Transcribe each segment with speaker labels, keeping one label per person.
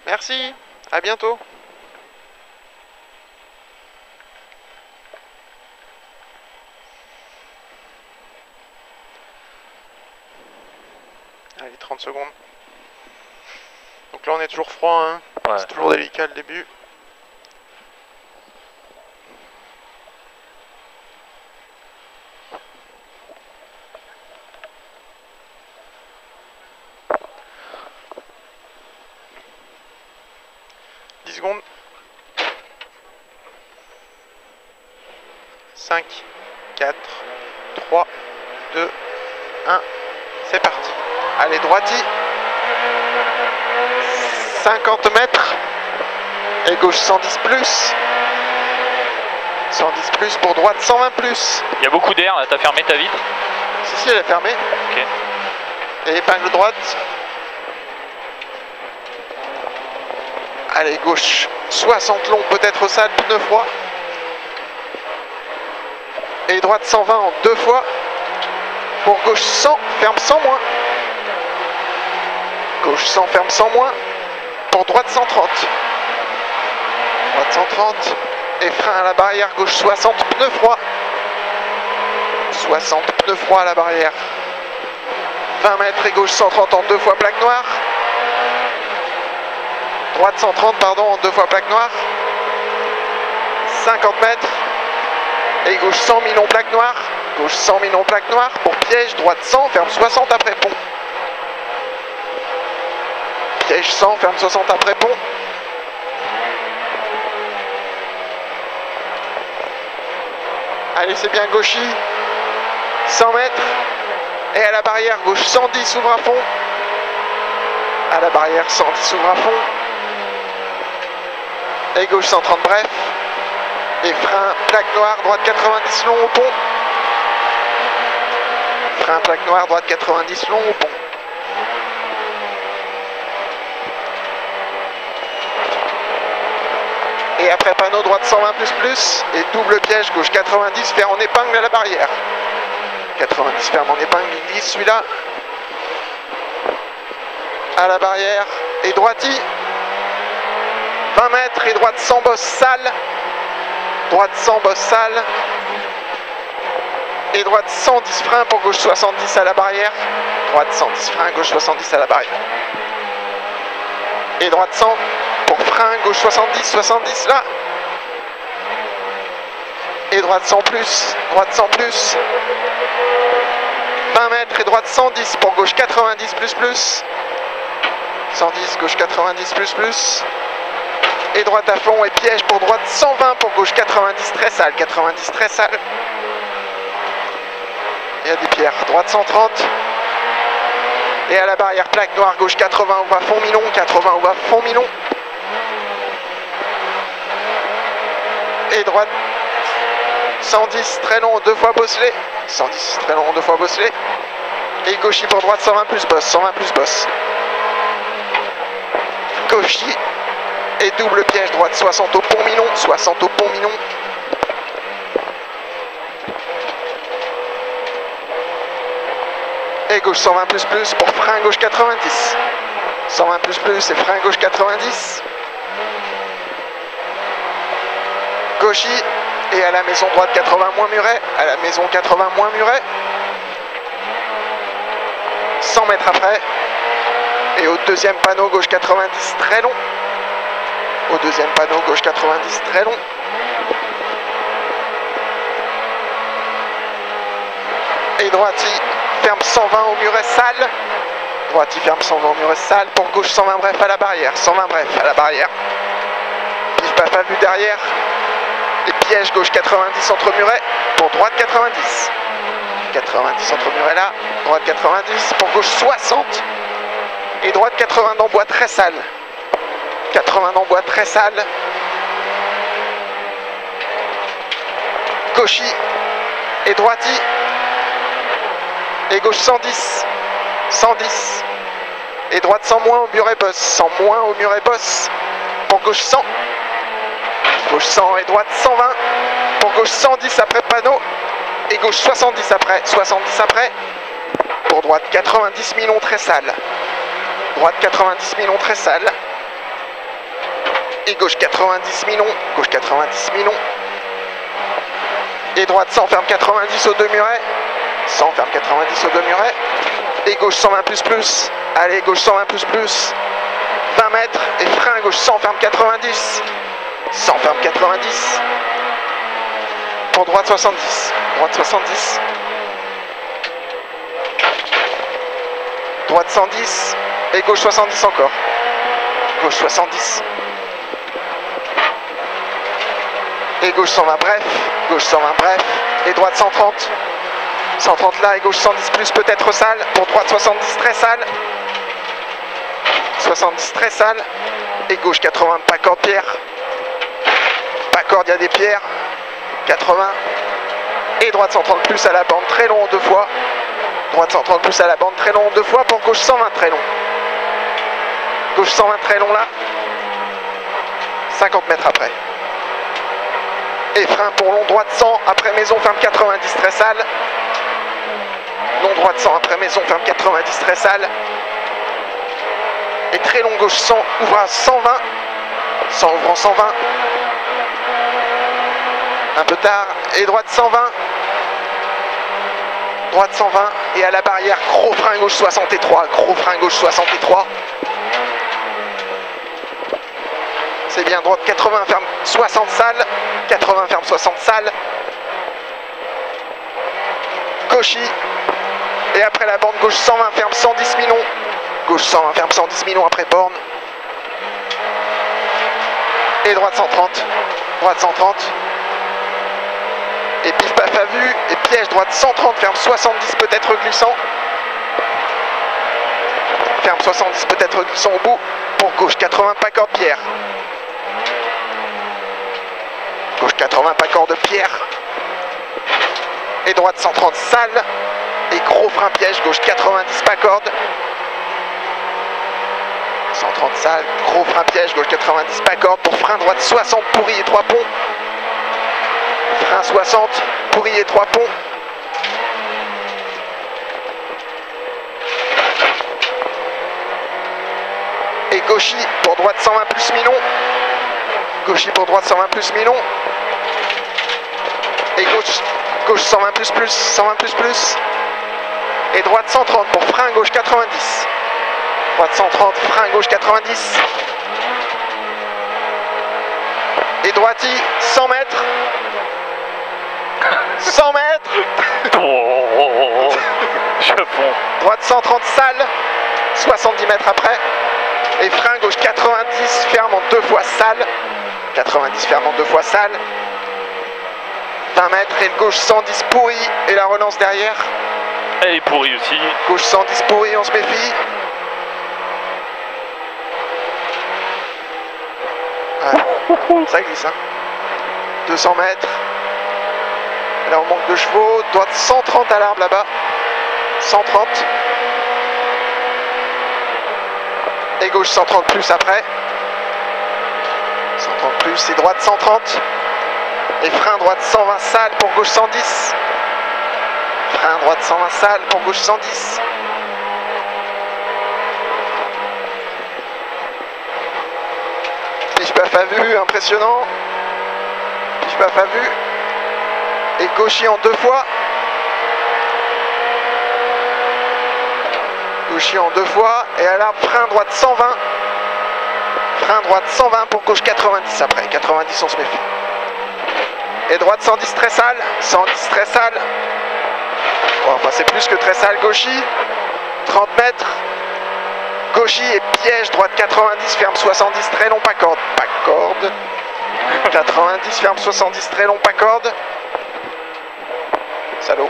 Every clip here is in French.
Speaker 1: Merci, à bientôt. Allez, 30 secondes. Donc là on est toujours froid, hein.
Speaker 2: Ouais.
Speaker 1: C'est toujours délicat le début. Secondes. 5, 4, 3, 2, 1, c'est parti. Allez, droiti. 50 mètres. Et gauche 110 plus. 110 plus pour droite 120 plus.
Speaker 2: Il y a beaucoup d'air là, t'as fermé ta vitre?
Speaker 1: Si, elle est fermée.
Speaker 2: Ok.
Speaker 1: Et épingle droite. Allez, gauche 60 long, peut-être au sale, pneu froid. Et droite 120 en 2 fois. Pour gauche 100, ferme 100 moins. Gauche 100, ferme 100 moins. Pour droite 130. Droite 130. Et frein à la barrière, gauche 60, pneu froid. 60, pneu froid à la barrière. 20 mètres et gauche 130 en 2 fois plaque noire. Droite 130, pardon, en 2 fois plaque noire. 50 mètres. Et gauche 100 000 en plaque noire. Gauche 100 000 en plaque noire. Pour piège, droite 100, ferme 60 après pont. Piège 100, ferme 60 après pont. Allez, c'est bien gauchy. 100 mètres. Et à la barrière, gauche 110, ouvre à fond. À la barrière, 110, ouvre à fond. Et gauche 130, bref. Et frein, plaque noire, droite 90 long au pont. Frein, plaque noire, droite 90 long au pont. Et après panneau, droite 120 plus. Et double piège, gauche 90, ferme en épingle à la barrière. 90, ferme en épingle, il glisse celui-là. À la barrière. Et droiti. 20 mètres et droite 100 bosse sale. Droite 100 bosse sale. Et droite 110 frein pour gauche 70 à la barrière. Droite 110 frein, gauche 70 à la barrière. Et droite 100 pour frein, gauche 70, 70 là. Et droite 100 plus, droite 100 plus. 20 mètres et droite 110 pour gauche 90 plus. 110, gauche 90 plus. Et droite à fond et piège pour droite 120 pour gauche 90 très sale. 90 très sale. Il y a des pierres. Droite 130. Et à la barrière plaque noire gauche 80 on va fond Milon. 80 on va fond Milon. Et droite 110 très long 2 fois bosselé. 110 très long 2 fois bosselé. Et gauchy pour droite 120 plus bosse. 120 plus bosse. Gauchy. Et double piège droite 60 au pont Milon. 60 au pont Milon. Et gauche 120 plus pour frein gauche 90. 120 plus et frein gauche 90. Gauchy. Et à la maison droite 80 moins Muret. À la maison 80 moins Muret. 100 mètres après. Et au deuxième panneau gauche 90 très long. Au deuxième panneau gauche 90 très long. Et droiti ferme 120 au muret sale. Droiti ferme 120 au muret sale. Pour gauche 120 bref à la barrière. 120 bref à la barrière. Pif paf à vue derrière. Et piège gauche 90 entre muret. Pour droite 90. 90 entre muret là. Droite 90. Pour gauche 60. Et droite 80 d'embois très sale. 80 d'embois très sale. Gauchy. Et droiti. Et gauche 110. 110. Et droite 100 moins au muret bosse. 100 moins au muret bosse. Pour gauche 100. Gauche 100 et droite 120. Pour gauche 110 après panneau. Et gauche 70 après. 70 après. Pour droite 90 millions très sale. Droite 90 millions très sale. Et gauche 90 mi-long. Gauche 90 mi-long. Et droite 100, ferme 90 aux deux murets. 100, ferme 90 aux deux murets. Et gauche 120 plus plus. Allez, gauche 120 plus plus. 20 mètres. Et frein, gauche 100, ferme 90. 100, ferme 90. Pour droite 70. Droite 70. Droite 110. Et gauche 70 encore. Gauche 70. Et gauche 120 bref. Gauche 120 bref. Et droite 130. 130 là et gauche 110 plus peut-être sale. Pour droite 70 très sale. 70 très sale. Et gauche 80 pas corde pierre. Pas corde, il y a des pierres. 80. Et droite 130 plus à la bande très long deux fois. Droite 130 plus à la bande très long deux fois pour gauche 120 très long. Gauche 120 très long là. 50 mètres après. Et frein pour long droite 100 après maison ferme 90 très sale. Long droite 100 après maison ferme 90 très sale. Et très long gauche 100 ouvre à 120. 100 ouvrant 120. Un peu tard. Et droite 120. Droite 120. Et à la barrière gros frein gauche 63. Gros frein gauche 63. C'est bien, droite 80 ferme 60 salles. 80 ferme 60 salles. Gauchy. Et après la borne gauche 120 ferme 110 mi-long. Gauche 120 ferme 110 mi-long après borne. Et droite 130. Droite 130. Et pif paf à vue. Et piège droite 130 ferme 70 peut-être glissant. Ferme 70 peut-être glissant au bout. Pour gauche 80 pas corde pierre. Gauche 80 pas corde pierre. Et droite 130 sale. Et gros frein piège, gauche 90 pas corde. 130 sale, gros frein piège, gauche 90 pas corde. Pour frein droite 60 pourri et 3 ponts. Frein 60, pourri et 3 ponts. Et gauchy pour droite 120 plus mi-long. Gauchy pour droite 120 plus mi-long. Et gauche 120 plus plus, 120 plus plus. Et droite 130 pour frein gauche 90. Droite 130, frein gauche 90. Et droiti 100 mètres. 100 mètres.
Speaker 2: Oh, je fonds.
Speaker 1: Droite 130 sale. 70 mètres après. Et frein gauche 90 ferme en deux fois sale. 90 ferme en deux fois sale. 20 mètres et le gauche 110 pourri. Et la relance derrière.
Speaker 2: Elle est pourrie aussi.
Speaker 1: Gauche 110 pourri, on se méfie. Ouais. Ça glisse, hein. 200 mètres. Là, on manque de chevaux. Droite 130 à l'arbre là-bas. 130. Et gauche 130 plus après. 130 plus et droite 130. Et frein droite 120 sale pour gauche 110. Frein droite 120 sale pour gauche 110. Pif paf à vue, impressionnant. Pif paf à vue. Et gauchy en deux fois. Gauchy en deux fois. Et à l'arbre, frein droite 120. Frein droite 120 pour gauche 90 après. 90 on se méfie. Et droite 110 très sale. 110 très sale. Bon, enfin c'est plus que très sale gauchy. 30 mètres. Gauchy et piège. Droite 90 ferme 70 très long pas corde. Pas corde. 90 ferme 70 très long pas corde. Salaud.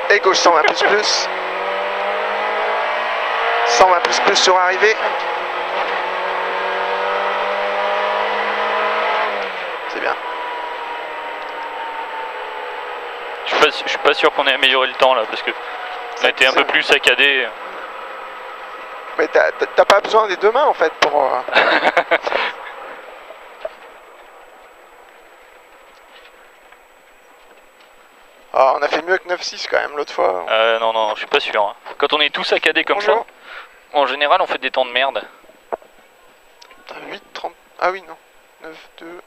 Speaker 1: Et gauche 120 plus plus. 120 plus plus sur arrivée. C'est bien.
Speaker 2: Je suis pas sûr qu'on ait amélioré le temps là parce que ça a été un peu plus saccadé.
Speaker 1: Mais t'as pas besoin des deux mains en fait pour... Ah, on a fait mieux que 9-6 quand même l'autre fois.
Speaker 2: Non, non, je suis pas sûr. Hein. Quand on est tous saccadés comme
Speaker 1: Bonjour.
Speaker 2: ça, en général on fait des temps de merde.
Speaker 1: 8, 30... Ah oui, non. 9,2.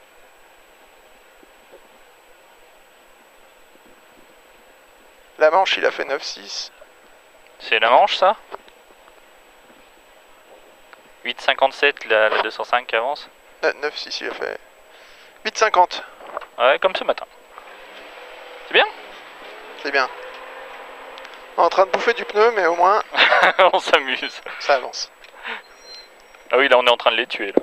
Speaker 1: La Manche, il a fait 9,6.
Speaker 2: C'est la Manche, ça? 8,57 la 205 qui avance.
Speaker 1: 9,6, il a fait 8,50.
Speaker 2: Ouais, comme ce matin. C'est bien?
Speaker 1: C'est bien. En train de bouffer du pneu, mais au moins,
Speaker 2: On s'amuse.
Speaker 1: ça avance.
Speaker 2: Ah oui, là on est en train de les tuer là.